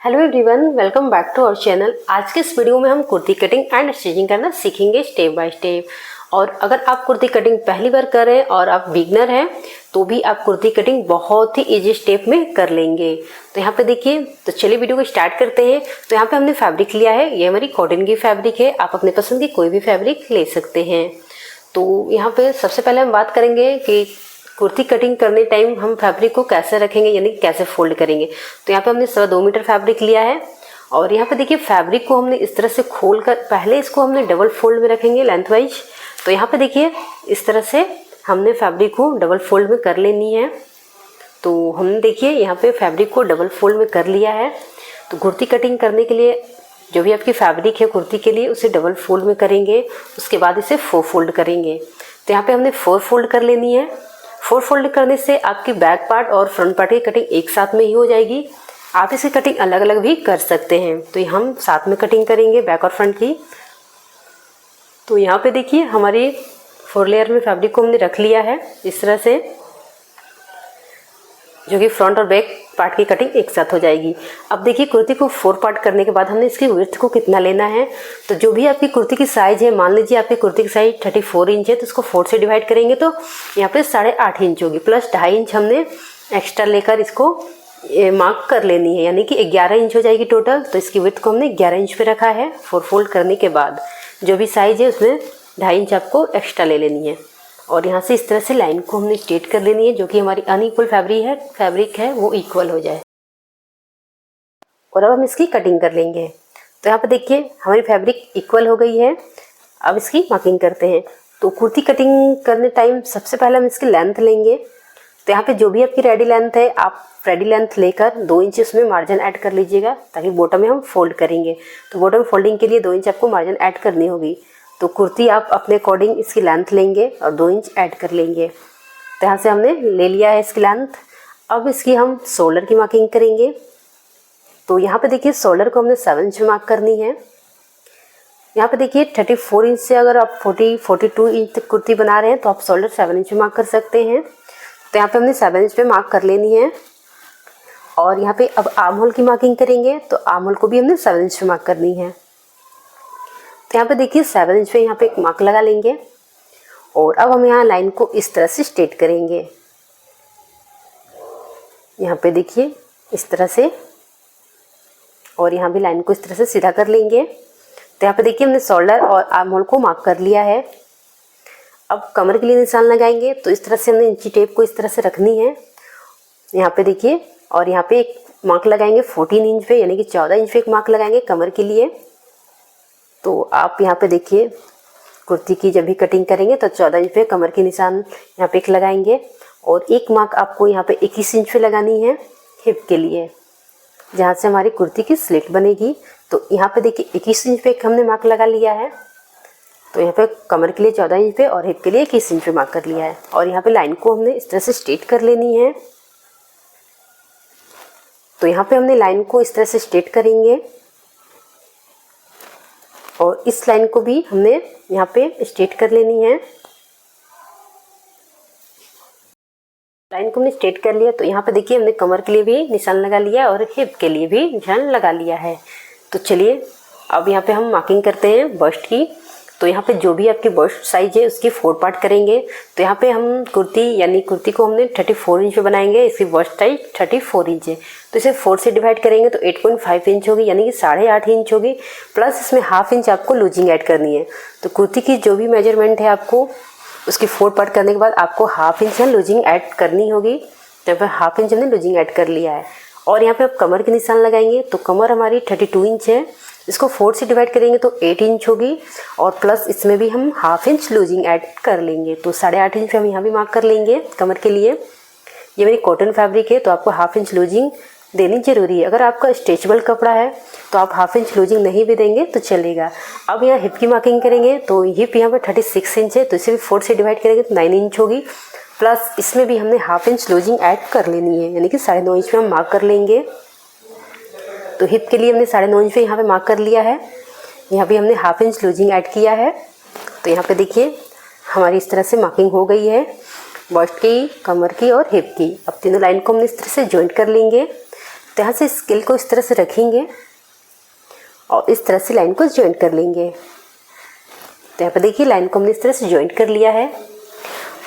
Hello everyone, welcome back to our channel. आज के इस वीडियो में हम कुर्ती कटिंग एंड स्टिचिंग करना सीखेंगे स्टेप बाय स्टेप। और अगर आप कुर्ती कटिंग पहली बार कर रहे हैं और आप बिगनर हैं तो भी आप कुर्ती कटिंग बहुत ही इजी स्टेप में कर लेंगे। तो यहाँ पे देखिए, तो चलिए वीडियो को स्टार्ट करते हैं। तो यहाँ पे हमने फैब्रिक लिया है, ये हमारी कॉटन की फैब्रिक है। आप अपने पसंद की कोई भी फैब्रिक ले सकते हैं। तो यहाँ पे सबसे पहले हम बात करेंगे कि कुर्ती कटिंग करने टाइम हम फैब्रिक को कैसे रखेंगे, यानी कैसे फोल्ड करेंगे। तो यहाँ पे हमने 2.25 मीटर फैब्रिक लिया है और यहाँ पे देखिए फैब्रिक को हमने इस तरह से खोल कर पहले इसको हमने डबल फोल्ड में रखेंगे लेंथ वाइज। तो यहाँ पे देखिए इस तरह से हमने फैब्रिक को डबल फोल्ड में कर लेनी है। तो हमने देखिए यहाँ पे फैब्रिक को डबल फोल्ड में कर लिया है। तो कुर्ती कटिंग करने के लिए जो भी आपकी फैब्रिक है कुर्ती के लिए उसे डबल फोल्ड में करेंगे, उसके बाद इसे 4 फोल्ड करेंगे। तो यहाँ पे हमने 4 फोल्ड कर लेनी है। 4 फोल्ड करने से आपकी बैक पार्ट और फ्रंट पार्ट की कटिंग एक साथ में ही हो जाएगी। आप इसकी कटिंग अलग अलग भी कर सकते हैं। तो हम साथ में कटिंग करेंगे बैक और फ्रंट की। तो यहाँ पे देखिए हमारी 4 लेयर में फैब्रिक को हमने रख लिया है इस तरह से, जो कि फ्रंट और बैक पार्ट की कटिंग एक साथ हो जाएगी। अब देखिए कुर्ती को 4 पार्ट करने के बाद हमने इसकी विड्थ को कितना लेना है। तो जो भी आपकी कुर्ती की साइज है, मान लीजिए आपकी कुर्ती की साइज 34 इंच है तो इसको 4 से डिवाइड करेंगे तो यहाँ पे 8.5 इंच होगी, प्लस 2.5 इंच हमने एक्स्ट्रा लेकर इसको मार्क कर लेनी है, यानी कि 11 इंच हो जाएगी टोटल। तो इसकी विड्थ को हमने 11 इंच पे रखा है। 4 फोल्ड करने के बाद जो भी साइज है उसमें 2.5 इंच आपको एक्स्ट्रा ले लेनी है। और यहाँ से इस तरह से लाइन को हमने स्ट्रेट कर लेनी है, जो कि हमारी अनइक्वल फैब्रिक है वो इक्वल हो जाए। और अब हम इसकी कटिंग कर लेंगे। तो यहाँ पे देखिए हमारी फैब्रिक इक्वल हो गई है। अब इसकी मार्किंग करते हैं। तो कुर्ती कटिंग करने टाइम सबसे पहले हम इसकी लेंथ लेंगे। तो यहाँ पे जो भी आपकी रेडी लेंथ है आप रेडी लेंथ लेकर 2 इंच उसमें मार्जिन ऐड कर लीजिएगा, ताकि बॉटम में हम फोल्ड करेंगे। तो बॉटम फोल्डिंग के लिए 2 इंच आपको मार्जिन ऐड करनी होगी। तो कुर्ती आप अपने अकॉर्डिंग इसकी लेंथ लेंगे और 2 इंच ऐड कर लेंगे। तो यहाँ से हमने ले लिया है इसकी लेंथ। अब इसकी हम शोल्डर की मार्किंग करेंगे। तो यहाँ पे देखिए शोल्डर को हमने 7 इंच में मार्क करनी है। यहाँ पे देखिए 34 इंच से अगर आप 42 इंच तक कुर्ती बना रहे हैं तो आप शोल्डर 7 इंच में मार्क कर सकते हैं। तो यहाँ पे हमने 7 इंच पे मार्क कर लेनी है। और यहाँ पे अब आर्म होल की मार्किंग करेंगे। तो आर्म होल को भी हमने 7 इंच पे मार्क करनी है। तो यहाँ पे देखिए 7 इंच पे यहाँ पे एक मार्क लगा लेंगे। और अब हम यहाँ लाइन को इस तरह से स्ट्रेट करेंगे। यहाँ पे देखिए इस तरह से, और यहाँ भी लाइन को इस तरह से सीधा कर लेंगे। तो यहाँ पे देखिए हमने शोल्डर और आर्म होल को मार्क कर लिया है। अब कमर के लिए निशान लगाएंगे। तो इस तरह से हमने इंची टेप को इस तरह से रखनी है यहाँ पे देखिए। और यहाँ पे एक मार्क लगाएंगे 14 इंच पे, यानी कि 14 इंच पे एक मार्क लगाएंगे कमर के लिए। तो आप यहाँ पे देखिए कुर्ती की जब भी कटिंग करेंगे तो 14 इंच पे कमर के निशान यहाँ पे एक लगाएंगे। और एक मार्क आपको यहाँ पे 21 इंच पे लगानी है हिप के लिए, जहाँ से हमारी कुर्ती की स्लिट बनेगी। तो यहाँ पे देखिए 21 इंच पे एक हमने मार्क लगा लिया है। तो यहाँ पे कमर के लिए 14 इंच पे और हिप के लिए 21 इंच पे मार्क कर लिया है। और यहाँ पे लाइन को हमने इस तरह से स्ट्रेट कर लेनी है। तो यहाँ पे हमने लाइन को इस तरह से स्ट्रेट करेंगे और इस लाइन को भी हमने यहाँ पे स्ट्रेट कर लेनी है। लाइन को हमने स्ट्रेट कर लिया। तो यहाँ पे देखिए हमने कमर के लिए भी निशान लगा लिया और हिप के लिए भी निशान लगा लिया है। तो चलिए अब यहाँ पे हम मार्किंग करते हैं बस्ट की। तो यहाँ पे जो भी आपकी बस्ट साइज है उसकी 4 पार्ट करेंगे। तो यहाँ पे हम कुर्ती को हमने 34 इंच पे बनाएंगे। इसकी बस्ट साइज 34 इंच है। तो इसे 4 से डिवाइड करेंगे तो 8.5 इंच होगी, यानी कि 8.5 इंच होगी। प्लस इसमें ½ इंच आपको लूजिंग ऐड करनी है। तो कुर्ती की जो भी मेजरमेंट है आपको उसकी 4 पार्ट करने के बाद आपको ½ इंच लूजिंग ऐड करनी होगी। यहाँ पे ½ इंच हमने लूजिंग ऐड कर लिया है। और यहाँ पे आप कमर के निशान लगाएंगे। तो कमर हमारी 32 इंच है, इसको 4 से डिवाइड करेंगे तो 8 इंच होगी। और प्लस इसमें भी हम ½ इंच लूजिंग ऐड कर लेंगे। तो 8.5 इंच हम यहाँ भी मार्क कर लेंगे कमर के लिए। ये मेरी कॉटन फैब्रिक है तो आपको ½ इंच लूजिंग देनी जरूरी है। अगर आपका स्ट्रेचेबल कपड़ा है तो आप ½ इंच लूजिंग नहीं भी देंगे तो चलेगा। अब यहाँ हिप की मार्किंग करेंगे। तो हिप यहाँ पर 36 इंच है, तो इसे भी 4 से डिवाइड करेंगे तो 9 इंच होगी। प्लस इसमें भी हमने ½ इंच लूजिंग ऐड कर लेनी है, यानी कि 9.5 इंच में हम मार्क कर लेंगे। तो हिप के लिए हमने 9.5 इंच पे यहाँ पे मार्क कर लिया है। यहाँ भी हमने ½ इंच लूजिंग ऐड किया है। तो यहाँ पे देखिए हमारी इस तरह से मार्किंग हो गई है बस्ट की, कमर की और हिप की। अब तीनों लाइन को हमने इस तरह से जॉइंट कर लेंगे। तो यहाँ से स्केल को इस तरह से रखेंगे और इस तरह से लाइन को जॉइंट कर लेंगे। तो यहाँ पे देखिए लाइन को हमने इस तरह से जॉइंट कर लिया है।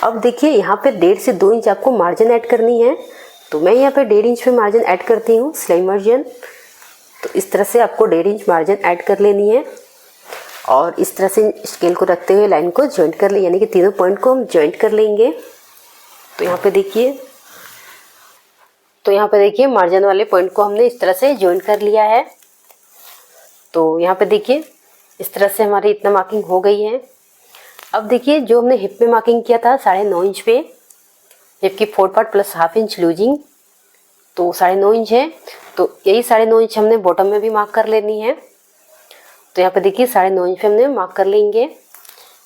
अब देखिए यहाँ पे 1.5 से 2 इंच आपको मार्जिन ऐड करनी है। तो मैं यहाँ पे 1.5 इंच पे मार्जिन ऐड करती हूँ, सिलाई मार्जिन। तो इस तरह से आपको 1.5 इंच मार्जिन ऐड कर लेनी है और इस तरह से स्केल को रखते हुए लाइन को जॉइंट कर ले, यानी कि तीनों पॉइंट को हम जॉइंट कर लेंगे। तो यहाँ पे देखिए मार्जिन वाले पॉइंट को हमने इस तरह से जॉइंट कर लिया है। तो यहाँ पे देखिए इस तरह से हमारी इतना मार्किंग हो गई है। अब देखिए जो हमने हिप में मार्किंग किया था 9.5 इंच पे, हिप की 4 पार्ट प्लस ½ इंच लूजिंग, तो 9.5 इंच है। तो यही 9.5 इंच हमने बॉटम में भी मार्क कर लेनी है। तो यहाँ पे देखिए 9.5 इंच पे हमने मार्क कर लेंगे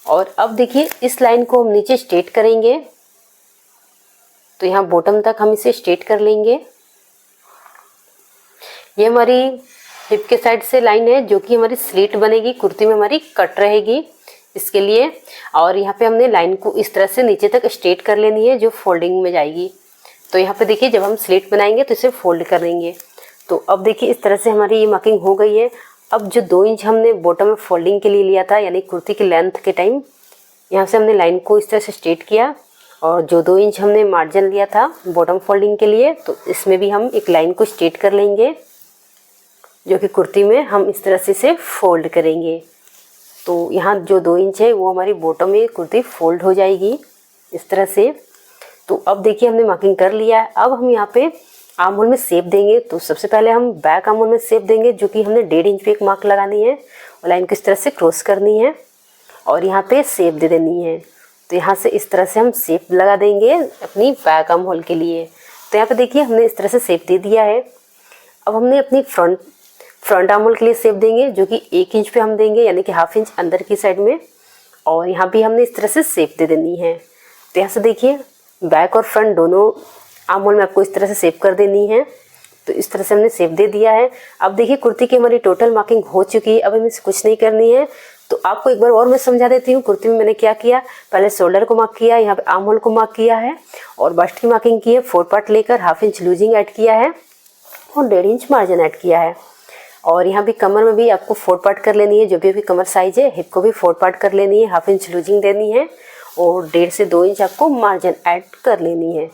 और अब देखिए इस लाइन को हम नीचे स्ट्रेट करेंगे। तो यहाँ बॉटम तक हम इसे स्ट्रेट कर लेंगे। ये हमारी हिप के साइड से लाइन है जो कि हमारी स्लिट बनेगी, कुर्ती में हमारी कट रहेगी इसके लिए। और यहाँ पे हमने लाइन को इस तरह से नीचे तक स्ट्रेट कर लेनी है जो फोल्डिंग में जाएगी। तो यहाँ पे देखिए जब हम स्लिट बनाएंगे तो इसे फोल्ड करेंगे। तो अब देखिए इस तरह से हमारी ये मार्किंग हो गई है। अब जो 2 इंच हमने बॉटम में फोल्डिंग के लिए लिया था, यानी कुर्ती की लेंथ के टाइम, यहाँ से हमने लाइन को इस तरह से स्ट्रेट किया और जो 2 इंच हमने मार्जिन लिया था बॉटम फोल्डिंग के लिए, तो इसमें भी हम एक लाइन को स्ट्रेट कर लेंगे जो कि कुर्ती में हम इस तरह से इसे फोल्ड करेंगे। तो यहाँ जो 2 इंच है वो हमारी बॉटम में कुर्ती फोल्ड हो जाएगी इस तरह से। तो अब देखिए हमने मार्किंग कर लिया है। अब हम यहाँ पे आर्म होल में शेप देंगे। तो सबसे पहले हम बैक आर्म होल में शेप देंगे जो कि हमने 1.5 इंच पे एक मार्क लगानी है और लाइन को इस तरह से क्रॉस करनी है और यहाँ पे शेप दे देनी है। तो यहाँ से इस तरह से हम शेप लगा देंगे अपनी बैक आर्म होल के लिए। तो यहाँ पे देखिए हमने इस तरह से शेप दे दिया है। अब हमने अपनी फ्रंट आर्म होल के लिए शेप देंगे जो कि 1 इंच पे हम देंगे, यानी कि ½ इंच अंदर की साइड में, और यहाँ भी हमने इस तरह से शेप दे देनी है। तो यहाँ से देखिए बैक और फ्रंट दोनों आर्म होल में आपको इस तरह से शेप कर देनी है। तो इस तरह से हमने शेप दे दिया है। अब देखिए कुर्ती की हमारी टोटल मार्किंग हो चुकी है। अब हमें कुछ नहीं करनी है। तो आपको एक बार और मैं समझा देती हूँ कुर्ती में मैंने क्या किया। पहले शोल्डर को मार्क किया, यहाँ पे आर्म होल को मार्क किया है और बस्ट की मार्किंग की है। 4 पार्ट लेकर ½ इंच लूजिंग ऐड किया है और 1.5 इंच मार्जिन ऐड किया है। और यहाँ भी कमर में भी आपको 4 पार्ट कर लेनी है, जो भी कमर साइज है। हिप को भी 4 पार्ट कर लेनी है, ½ इंच लूजिंग देनी है और 1.5 से 2 इंच आपको मार्जिन ऐड कर लेनी है।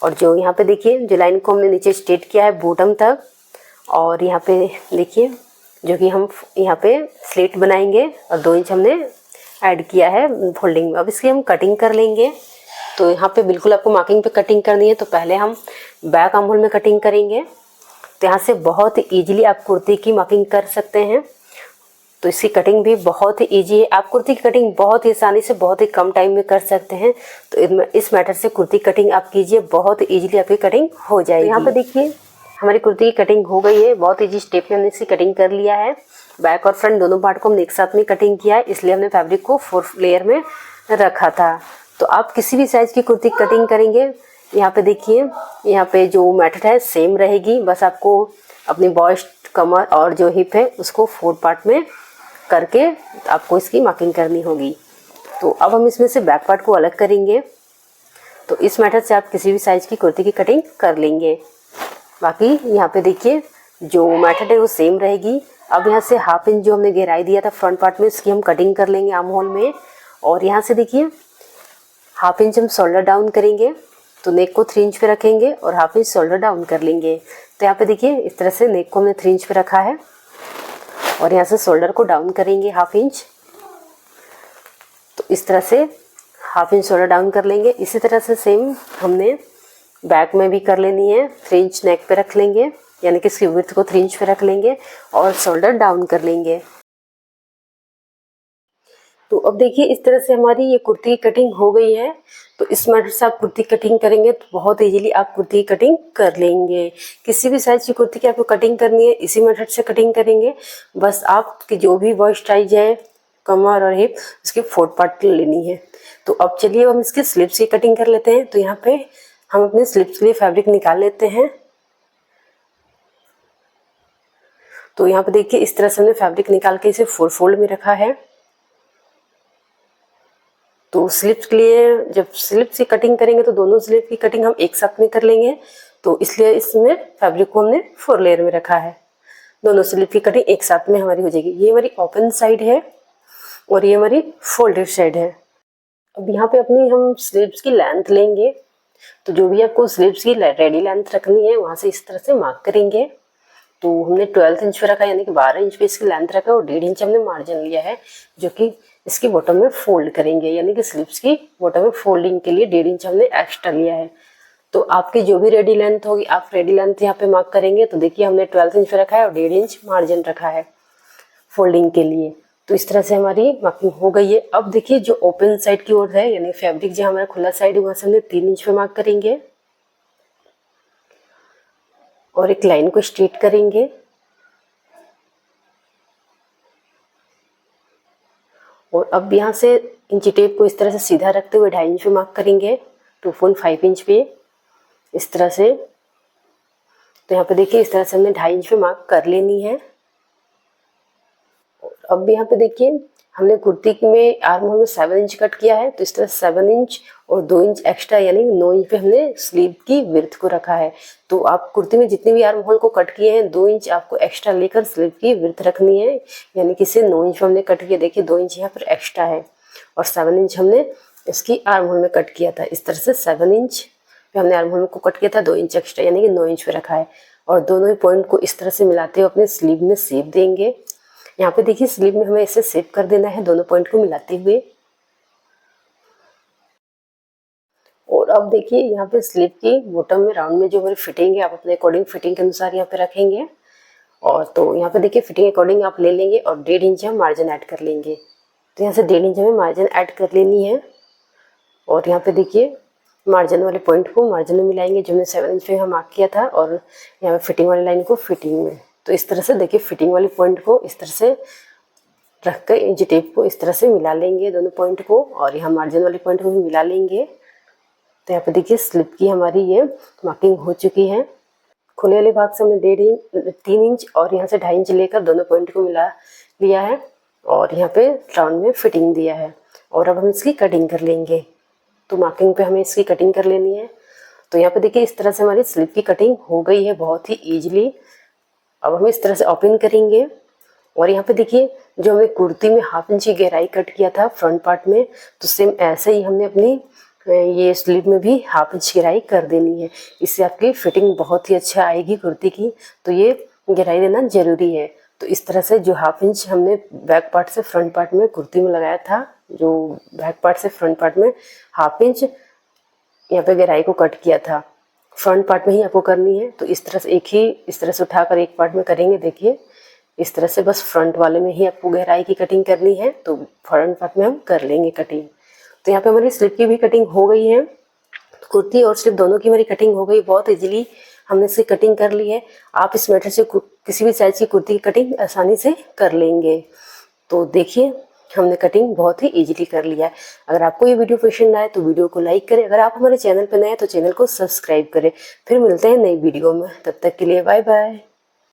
और जो यहाँ पे देखिए जो लाइन को हमने नीचे स्ट्रेट किया है बॉटम तक, और यहाँ पे देखिए जो कि हम यहाँ पे स्लिट बनाएंगे और 2 इंच हमने ऐड किया है फोल्डिंग में। अब इसकी हम कटिंग कर लेंगे। तो यहाँ पे बिल्कुल आपको मार्किंग पे कटिंग करनी है। तो पहले हम बैक आर्म होल में कटिंग करेंगे। तो यहाँ से बहुत ईजिली आप कुर्ती की मार्किंग कर सकते हैं। तो इसकी कटिंग भी बहुत ही ईजी है। आप कुर्ती की कटिंग बहुत ही आसानी से बहुत ही कम टाइम में कर सकते हैं। तो इस मेथड से कुर्ती कटिंग आप कीजिए, बहुत ईजिली आपकी कटिंग हो जाएगी। तो यहाँ पे देखिए हमारी कुर्ती की कटिंग हो गई है। बहुत ईजी स्टेप में हमने इसकी कटिंग कर लिया है। बैक और फ्रंट दोनों पार्ट को हमने एक साथ में कटिंग किया है, इसलिए हमने फैब्रिक को 4 लेयर में रखा था। तो आप किसी भी साइज़ की कुर्ती कटिंग करेंगे, यहाँ पे देखिए यहाँ पे जो मेथड है सेम रहेगी। बस आपको अपनी बॉस्ट, कमर और जो हिप है उसको 4 पार्ट में करके आपको इसकी मार्किंग करनी होगी। तो अब हम इसमें से बैक पार्ट को अलग करेंगे। तो इस मेथड से आप किसी भी साइज़ की कुर्ती की कटिंग कर लेंगे। बाकी यहाँ पे देखिए जो मेथड है वो सेम रहेगी। अब यहाँ से ½ इंच जो हमने गहराई दिया था फ्रंट पार्ट में, उसकी हम कटिंग कर लेंगे आर्म होल में। और यहाँ से देखिए ½ इंच हम शोल्डर डाउन करेंगे। तो नेक को 3 इंच पे रखेंगे और ½ इंच शोल्डर डाउन कर लेंगे। तो यहाँ पे देखिए इस तरह से नेक को हमने 3 इंच पे रखा है और यहाँ से शोल्डर को डाउन करेंगे ½ इंच। तो इस तरह से ½ इंच शोल्डर डाउन कर लेंगे। इसी तरह से सेम हमने बैक में भी कर लेनी है। 3 इंच नेक पे रख लेंगे, यानी कि इसकी विड्थ को 3 इंच पे रख लेंगे और शोल्डर डाउन कर लेंगे। तो अब देखिए इस तरह से हमारी ये कुर्ती की कटिंग हो गई है। तो इस मेथड से आप कुर्ती कटिंग करेंगे तो बहुत इजीली आप कुर्ती की कटिंग कर लेंगे। किसी भी साइज की कुर्ती की आपको कटिंग करनी है, इसी मेथड से कटिंग करेंगे। बस आपकी जो भी बॉडी साइज है, कमर और हिप, उसके 4 पार्ट लेनी है। तो अब चलिए हम इसके स्लिप्स की कटिंग कर लेते हैं। तो यहाँ पे हम अपने स्लिप्स के लिए फैब्रिक निकाल लेते हैं। तो यहाँ पे देखिए इस तरह से हमने फैब्रिक निकाल के इसे 4 फोल्ड में रखा है। तो स्लिप्स के लिए जब स्लिप्स की कटिंग करेंगे तो दोनों स्लिप की कटिंग हम एक साथ में कर लेंगे। तो इसलिए इसमें फैब्रिक को हमने 4 लेयर में रखा है। दोनों स्लीव की कटिंग एक साथ में हमारी हो जाएगी। ये हमारी ओपन साइड है और ये हमारी फोल्डेड साइड है। अब यहाँ पे अपनी हम स्लीव्स की लेंथ लेंगे, तो जो भी आपको स्लीव्स की रेडी लेंथ रखनी है वहाँ से इस तरह से मार्क करेंगे। तो हमने 12 इंच पे रखा, यानी कि 12 इंच पे इसकी लेंथ रखा और 1.5 इंच हमने मार्जिन लिया है, जो कि इसकी बॉटम में फोल्ड करेंगे, यानी कि स्लीव्स की बॉटम में फोल्डिंग के लिए 1.5 इंच हमने एक्स्ट्रा लिया है। तो आपकी जो भी रेडी लेंथ होगी आप रेडी लेंथ यहाँ पे मार्क करेंगे। तो देखिए हमने 12 इंच पे रखा है और 1.5 इंच मार्जिन रखा है फोल्डिंग के लिए। तो इस तरह से हमारी मार्किंग हो गई है। अब देखिए जो ओपन साइड की ओर है, यानी फैब्रिक जो हमारा खुला साइड है, वहां से हमने 3 इंच पे मार्क करेंगे और एक लाइन को स्ट्रेट करेंगे और अब यहाँ से इंची टेप को इस तरह से सीधा रखते हुए 2.5 इंच पे मार्क करेंगे 2.5 इंच पे इस तरह से। तो यहाँ पे देखिए इस तरह से हमने 2.5 इंच पे मार्क कर लेनी है। और अब यहाँ पे देखिए हमने कुर्ती में आर्म होल में 7 इंच कट किया है, तो इस तरह 7 इंच और 2 इंच एक्स्ट्रा यानी 9 इंच पे हमने स्लीव की विड्थ को रखा है। तो आप कुर्ती में जितने भी आर्म होल को कट किए हैं 2 इंच आपको एक्स्ट्रा लेकर स्लीव की विड्थ रखनी है, यानी कि इसे 9 इंच पे हमने कट किया। देखिए 2 इंच यहाँ पर एक्स्ट्रा है और 7 इंच हमने इसकी आर्म होल में कट किया था। इस तरह से 7 इंच पे हमने आर्म होल को कट किया था, 2 इंच एक्स्ट्रा यानी कि 9 इंच पे रखा है। और दोनों ही पॉइंट को इस तरह से मिलाते हुए अपने स्लीव में शेप देंगे। यहाँ पे देखिए स्लीव में हमें इसे शेप कर देना है दोनों पॉइंट को मिलाते हुए। और अब देखिए यहाँ पे स्लीव की बॉटम में राउंड में जो हमारी फिटिंग है आप अपने अकॉर्डिंग फिटिंग के अनुसार यहाँ पे रखेंगे। और तो यहाँ पे देखिए फिटिंग अकॉर्डिंग आप ले लेंगे और 1.5 इंच हम मार्जिन ऐड कर लेंगे। तो यहाँ से 1.5 इंच हमें मार्जिन ऐड कर लेनी है और यहाँ पे देखिए मार्जिन वाले पॉइंट को मार्जिन में मिलाएंगे जो हमने 7 इंच पे हम मार्क किया था, और यहाँ पे फिटिंग वाली लाइन को फिटिंग में। तो इस तरह से देखिए फिटिंग वाले पॉइंट को इस तरह से रख कर इंच टेप को इस तरह से मिला लेंगे दोनों पॉइंट को, और यहाँ मार्जिन वाले पॉइंट को भी मिला लेंगे। तो यहाँ पे देखिए स्लिप की हमारी ये मार्किंग हो चुकी है। खुले वाले भाग से हमने 3 इंच और यहाँ से 2.5 इंच लेकर दोनों पॉइंट को मिला लिया है और यहाँ पे राउंड में फिटिंग दिया है। और अब हम इसकी कटिंग कर लेंगे। तो मार्किंग पे हमें इसकी कटिंग कर लेनी है। तो यहाँ पे देखिए इस तरह से हमारी स्लिप की कटिंग हो गई है बहुत ही ईजिली। अब हम इस तरह से ओपन करेंगे और यहाँ पे देखिए जो हमें कुर्ती में 1/2 इंच की गहराई कट किया था फ्रंट पार्ट में, तो सेम ऐसे ही हमने अपनी ये स्लीव में भी 1/2 इंच गहराई कर देनी है। इससे आपकी फिटिंग बहुत ही अच्छा आएगी कुर्ती की। तो ये गहराई देना जरूरी है। तो इस तरह से जो 1/2 इंच हमने बैक पार्ट से फ्रंट पार्ट में कुर्ती में लगाया था, जो बैक पार्ट से फ्रंट पार्ट में 1/2 इंच यहाँ पे गहराई को कट किया था, फ्रंट पार्ट में ही आपको करनी है। तो इस तरह से एक ही इस तरह से उठाकर एक पार्ट में करेंगे। देखिए इस तरह से बस फ्रंट वाले में ही आपको गहराई की कटिंग करनी है। तो फ्रंट पार्ट में हम कर लेंगे कटिंग। तो यहाँ पे हमारी स्लिप की भी कटिंग हो गई है। कुर्ती और स्लिप दोनों की हमारी कटिंग हो गई। बहुत इजीली हमने इसकी कटिंग कर ली है। आप इस मेथड से किसी भी साइज की कुर्ती की कटिंग आसानी से कर लेंगे। तो देखिए हमने कटिंग बहुत ही इजीली कर लिया है। अगर आपको ये वीडियो पसंद आए तो वीडियो को लाइक करें। अगर आप हमारे चैनल पर नए हैं तो चैनल को सब्सक्राइब करें। फिर मिलते हैं नई वीडियो में, तब तक के लिए बाय बाय।